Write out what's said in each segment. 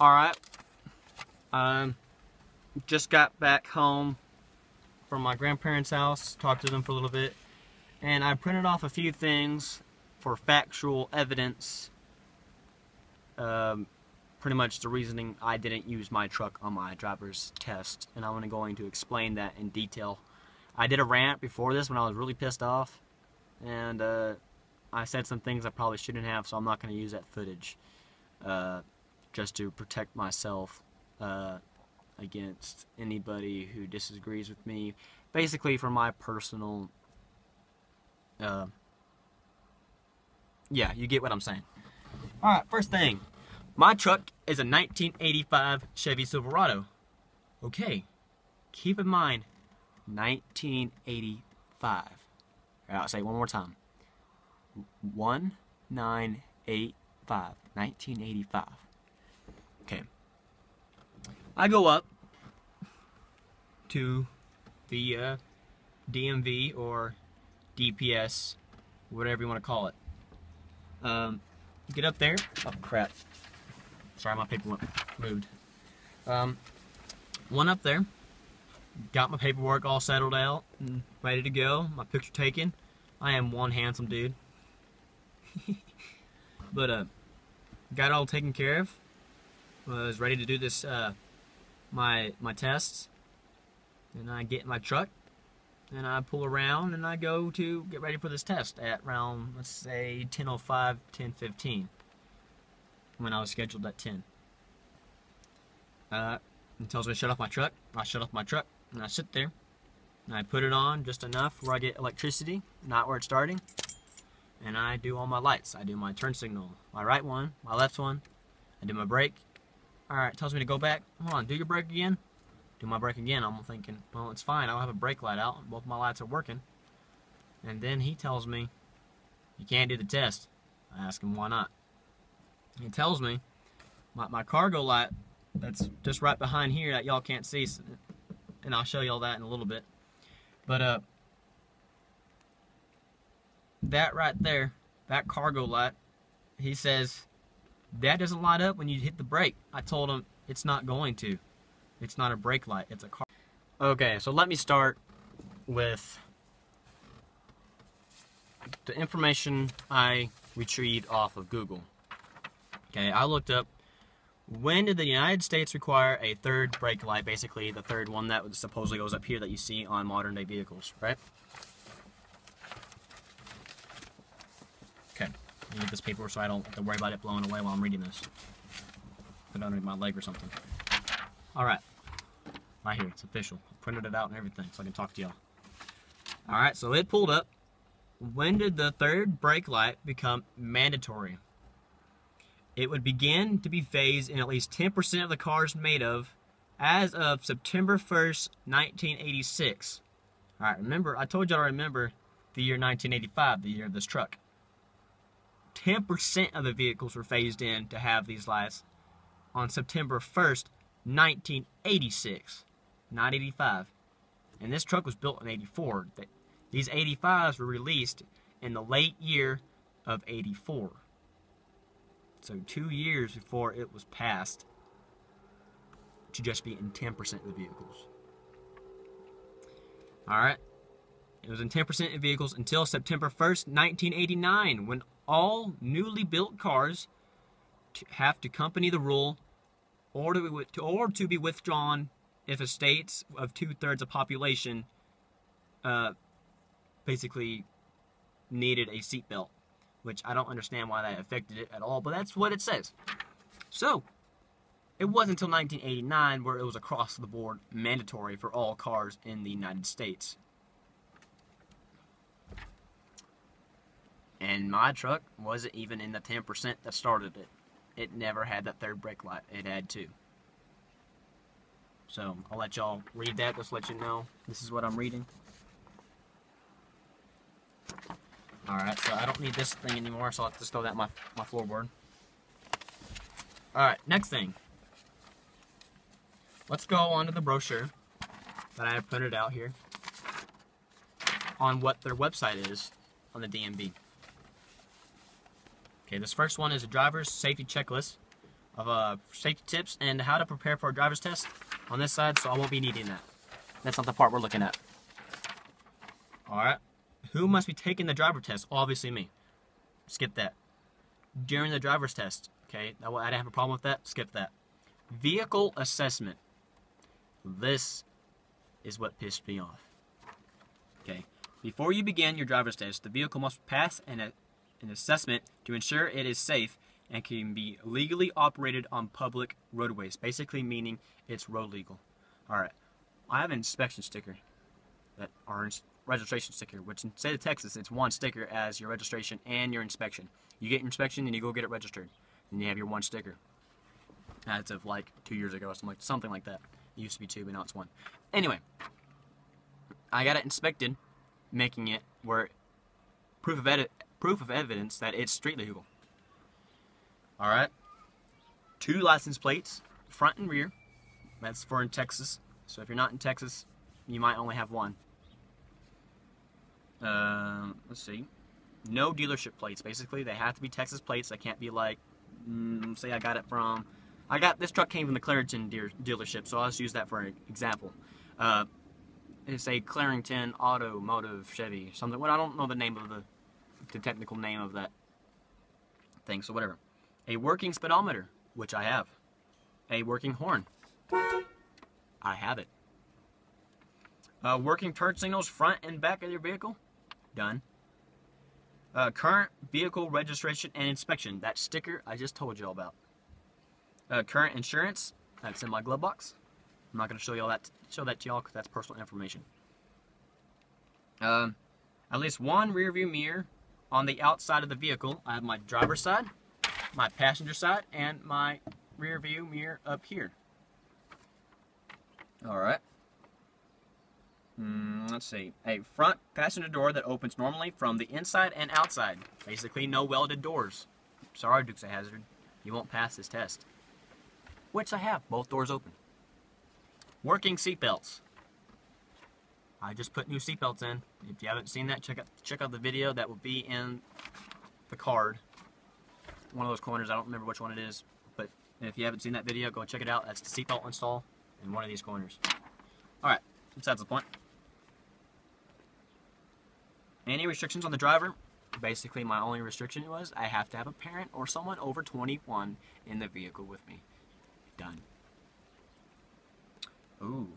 Alright, just got back home from my grandparents' house, talked to them for a little bit, and I printed off a few things for factual evidence. Pretty much the reasoning I didn't use my truck on my driver's test, and I'm going to explain that in detail. I did a rant before this when I was really pissed off, and I said some things I probably shouldn't have, so I'm not going to use that footage just to protect myself against anybody who disagrees with me. Basically, for my personal, yeah, you get what I'm saying. Alright, first thing. My truck is a 1985 Chevy Silverado. Okay, keep in mind, 1985. I'll say it one more time. 1985. 1985. Okay. I go up to the DMV or DPS, whatever you want to call it. Get up there. Oh crap. Sorry, my paperwork moved. Went up there, got my paperwork all settled out and ready to go. My picture taken. I am one handsome dude. But got it all taken care of. Was ready to do this my tests. And I get in my truck and I pull around and I go to get ready for this test at around, let's say, 10:05, 10:15. When I was scheduled at 10. It tells me to shut off my truck. I shut off my truck and I sit there and I put it on just enough where I get electricity, not where it's starting, and I do all my lights. I do my turn signal, my right one, my left one, I do my brake. Alright, it tells me to go back. Hold on, do your brake again. Do my brake again. I'm thinking, well, it's fine, I don't have a brake light out, both my lights are working. And then he tells me, you can't do the test. I ask him why not. He tells me my cargo light that's just right behind here that y'all can't see, and I'll show y'all that in a little bit. But that right there, that cargo light, he says that doesn't light up when you hit the brake. I told him it's not going to. It's not a brake light, it's a car. Okay, so let me start with the information I retrieved off of Google. Okay, I looked up, when did the United States require a third brake light, basically the third one that supposedly goes up here that you see on modern day vehicles, right? Okay, let me get this paper so I don't have to worry about it blowing away while I'm reading this. Put it underneath my leg or something. Alright, right here, it's official. I printed it out and everything so I can talk to y'all. Alright, so it pulled up, when did the third brake light become mandatory? It would begin to be phased in at least 10% of the cars made of as of September 1st, 1986. Alright, remember, I told you to remember the year 1985, the year of this truck. 10% of the vehicles were phased in to have these lights on September 1st, 1986, not 85. And this truck was built in 84. These 85s were released in the late year of 84. So 2 years before it was passed to just be in 10% of the vehicles. Alright. It was in 10% of vehicles until September 1st, 1989, when all newly built cars have to accompany the rule or to be withdrawn if a state of 2/3 of population basically needed a seatbelt. Which I don't understand why that affected it at all, but that's what it says. So, it wasn't until 1989 where it was across the board mandatory for all cars in the United States. And my truck wasn't even in the 10% that started it. It never had that third brake light. It had two. So, I'll let y'all read that, just let you know this is what I'm reading. Alright, so I don't need this thing anymore, so I'll just throw that in my floorboard. Alright, next thing. Let's go on to the brochure that I have printed out here on what their website is on the DMV. Okay, this first one is a driver's safety checklist of safety tips and how to prepare for a driver's test on this side, so I won't be needing that. That's not the part we're looking at. Alright. Who must be taking the driver test? Obviously me. Skip that. During the driver's test, okay, I didn't have a problem with that. Skip that. Vehicle assessment. This is what pissed me off. Okay. Before you begin your driver's test, the vehicle must pass an assessment to ensure it is safe and can be legally operated on public roadways. Basically meaning it's road legal. Alright. I have an inspection sticker, or registration sticker, which in the state of Texas, it's one sticker as your registration and your inspection. You get your inspection and you go get it registered. And you have your one sticker. That's of like 2 years ago or something like that. It used to be 2, but now it's 1. Anyway, I got it inspected, making it where proof of evidence that it's street legal. Alright. 2 license plates, front and rear. That's for in Texas. So if you're not in Texas, you might only have 1. Let's see. No dealership plates. Basically, they have to be Texas plates. They can't be like, say this truck came from the Clarington dealership, so I'll just use that for an example. It's a Clarington Automotive Chevy, something. Well, I don't know the name of the technical name of that thing, so whatever. A working speedometer, which I have. A working horn. I have it. Working turn signals front and back of your vehicle. Done. Current vehicle registration and inspection. That sticker I just told you all about. Current insurance. That's in my glove box. I'm not going to show that to y'all because that's personal information. At least one rear view mirror on the outside of the vehicle. I have my driver's side, my passenger side, and my rear view mirror up here. Alright. Let's see. A front passenger door that opens normally from the inside and outside. Basically, no welded doors. Sorry, Dukes of Hazzard. You won't pass this test. Which I have. Both doors open. Working seatbelts. I just put new seatbelts in. If you haven't seen that, check out the video. That will be in the card. One of those corners. I don't remember which one it is. But if you haven't seen that video, go check it out. That's the seatbelt install in one of these corners. Alright. Besides the point. Any restrictions on the driver? Basically, my only restriction was I have to have a parent or someone over 21 in the vehicle with me. Done. Ooh.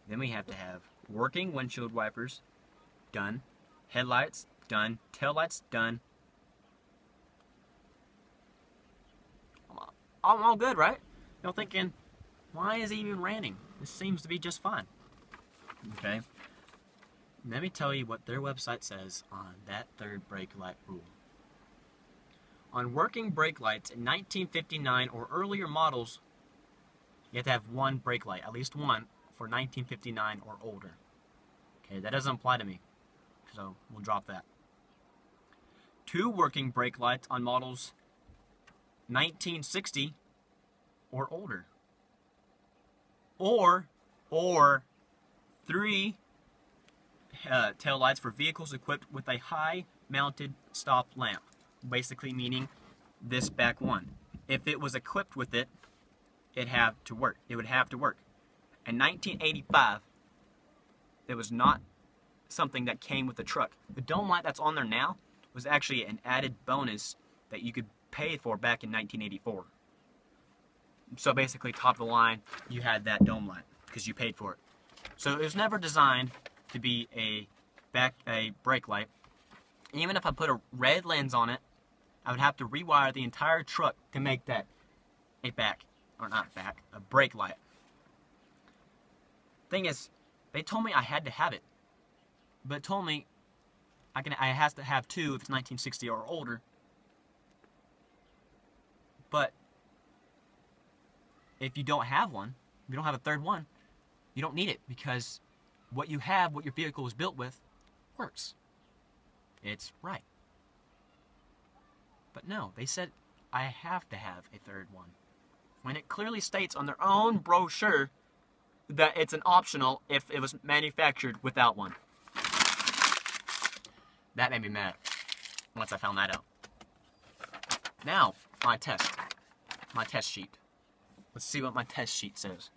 Then we have to have working windshield wipers. Done. Headlights. Done. Taillights. Done. I'm all good, right? Y'all thinking, why is he even ranting? This seems to be just fine. Okay. Let me tell you what their website says on that third brake light rule. On working brake lights in 1959 or earlier models, you have to have one brake light, at least one, for 1959 or older. Okay, that doesn't apply to me, so we'll drop that. 2 working brake lights on models 1960 or older. Or 3 tail lights for vehicles equipped with a high-mounted stop lamp. Basically meaning this back one. If it was equipped with it, it would have to work. In 1985, it was not something that came with the truck. The dome light that's on there now was actually an added bonus that you could pay for back in 1984. So basically, top of the line, you had that dome light because you paid for it. So it was never designed to be a brake light. Even if I put a red lens on it, I would have to rewire the entire truck to make that a brake light. Thing is, they told me I had to have it, but it told me I have to have 2 if it's 1960 or older. But if you don't have one, if you don't have a third one, you don't need it because what you have, what your vehicle was built with, works. It's right. But no, they said I have to have a third one. When it clearly states on their own brochure that it's an optional if it was manufactured without one. That made me mad once I found that out. Now, my test. my test sheet. Let's see what my test sheet says.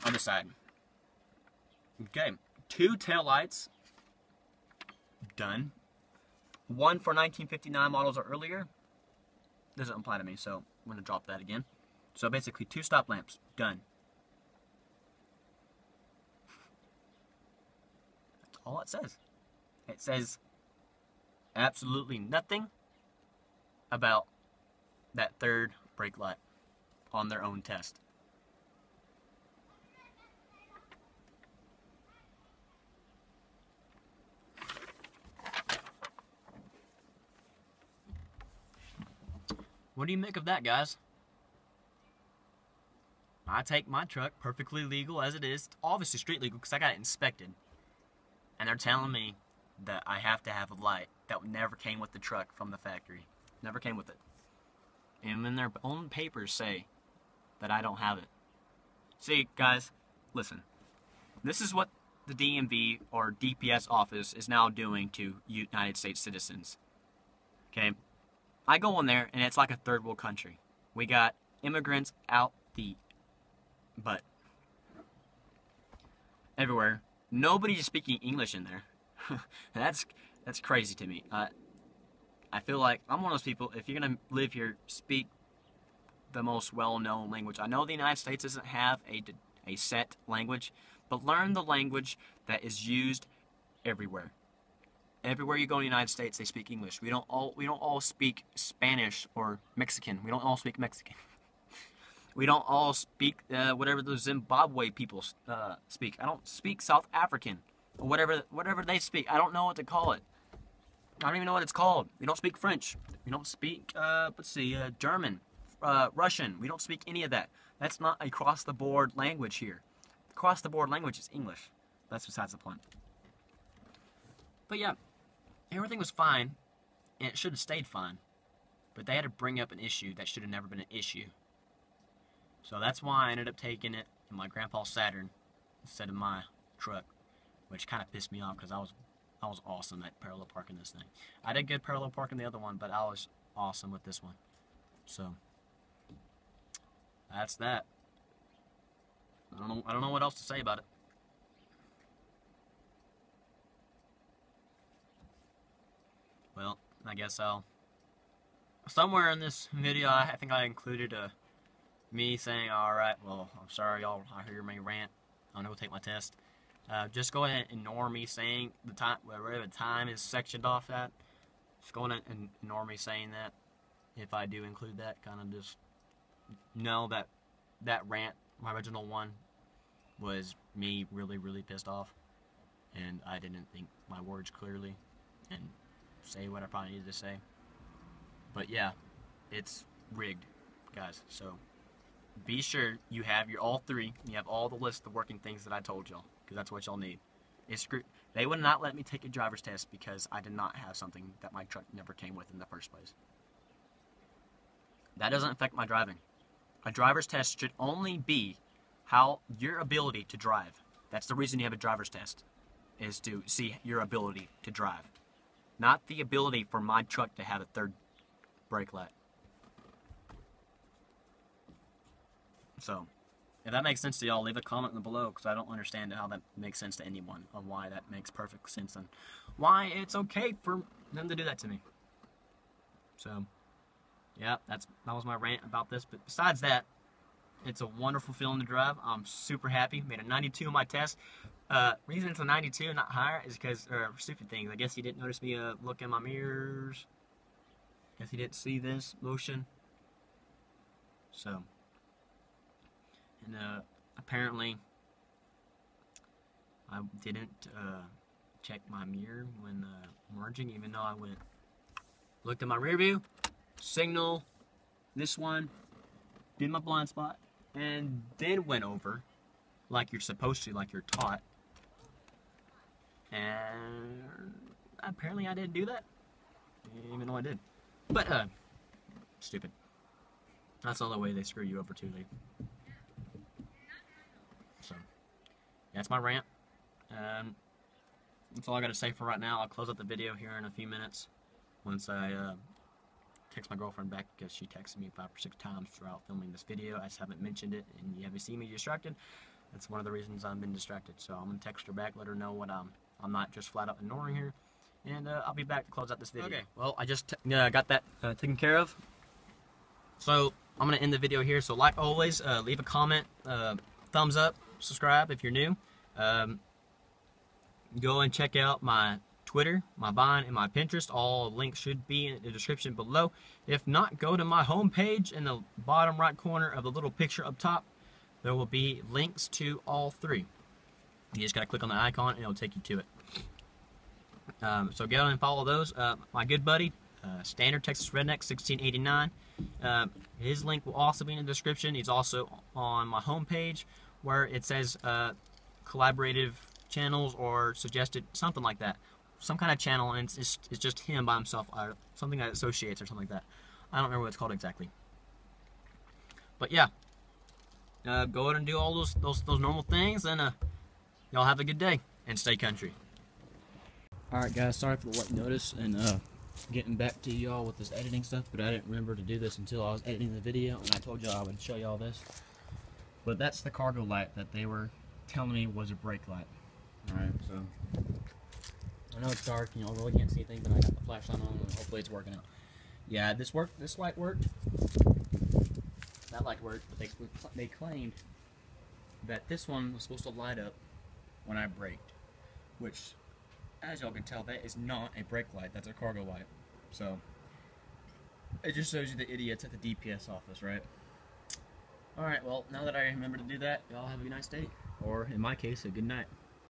Other side. Okay, 2 taillights. Done. 1 for 1959 models or earlier. Doesn't apply to me, so I'm going to drop that again. So basically 2 stop lamps. Done. That's all it says. It says absolutely nothing about that third brake light on their own test. What do you make of that, guys? I take my truck, perfectly legal as it is, it's obviously street legal because I got it inspected. And they're telling me that I have to have a light that never came with the truck from the factory. Never came with it. And then their own papers say that I don't have it. See, guys, listen. This is what the DMV or DPS office is now doing to United States citizens. Okay? I go in there and it's like a third world country. We got immigrants out the butt. Everywhere. Nobody's speaking English in there. That's crazy to me. I feel like I'm one of those people, if you're going to live here, speak the most well-known language. I know the United States doesn't have a set language, but learn the language that is used everywhere. Everywhere you go in the United States, they speak English. We don't all speak Spanish or Mexican. We don't all speak Mexican. We don't all speak whatever the Zimbabwe people speak. I don't speak South African or whatever they speak. I don't know what to call it. I don't even know what it's called. We don't speak French. We don't speak German, Russian. We don't speak any of that. That's not a cross-the-board language here. The cross-the-board language is English. That's besides the point. But yeah, everything was fine, and it should have stayed fine. But they had to bring up an issue that should have never been an issue. So that's why I ended up taking it in my grandpa's Saturn instead of my truck, which kind of pissed me off because I was awesome at parallel parking this thing. I did good parallel parking the other one, but I was awesome with this one. So that's that. I don't know what else to say about it. Well, I guess somewhere in this video, I think I included me saying, alright, well, I'm sorry y'all, I hear my rant. I'm gonna go take my test. Just go ahead and ignore me saying the time, wherever the time is sectioned off at. Just go ahead and ignore me saying that. If I do include that, kind of just know that rant, my original one, was me really, really pissed off. And I didn't think my words clearly and say what I probably needed to say. But yeah, it's rigged, guys. So be sure you have all three. You have all the list of working things that I told y'all, because that's what y'all need. They would not let me take a driver's test because I did not have something that my truck never came with in the first place. That doesn't affect my driving. A driver's test should only be how your ability to drive. That's the reason you have a driver's test, is to see your ability to drive. Not the ability for my truck to have a third brake light. So, if that makes sense to y'all, leave a comment below, because I don't understand how that makes sense to anyone, or why that makes perfect sense, and why it's okay for them to do that to me. So, yeah, that was my rant about this. But besides that, it's a wonderful feeling to drive. I'm super happy. Made a 92 on my test. Reason it's a 92, not higher, is because stupid things. I guess he didn't notice me look in my mirrors. Guess he didn't see this motion. So, and apparently I didn't check my mirror when merging, even though I looked at my rear view, signal, this one, did my blind spot, and then went over like you're supposed to, like you're taught. And apparently I didn't do that, even though I did. But stupid. That's the only way they screw you over too. So that's my rant. That's all I got to say for right now. I'll close out the video here in a few minutes once I text my girlfriend back because she texted me 5 or 6 times throughout filming this video. I just haven't mentioned it, and you haven't seen me distracted. That's one of the reasons I've been distracted. So I'm gonna text her back, let her know what I'm not just flat out ignoring her, and I'll be back to close out this video. Okay. Well, I just got that taken care of. So I'm gonna end the video here. So like always, leave a comment, thumbs up, subscribe if you're new. Go and check out my Twitter, my Vine, and my Pinterest. All links should be in the description below. If not, go to my homepage in the bottom right corner of the little picture up top. There will be links to all 3. You just gotta click on the icon and it'll take you to it. So go and follow those. My good buddy, Standard Texas Redneck 1689. His link will also be in the description. He's also on my homepage where it says collaborative channels or suggested, something like that. Some kind of channel, and it's just him by himself, or something that associates or something like that. I don't remember what it's called exactly. But yeah, go ahead and do all those normal things, and y'all have a good day and stay country. All right, guys, sorry for the late notice and getting back to y'all with this editing stuff, but I didn't remember to do this until I was editing the video, and I told y'all I would show y'all this. But that's the cargo light that they were telling me was a brake light. All right, so I know it's dark, you know, I really can't see anything, but I got the flashlight on, and hopefully it's working out. Yeah, this worked. This light worked. That light worked, but they claimed that this one was supposed to light up when I braked, which, as y'all can tell, that is not a brake light. That's a cargo light. So it just shows you the idiots at the DPS office, right? All right. Well, now that I remember to do that, y'all have a nice day, or in my case, a good night.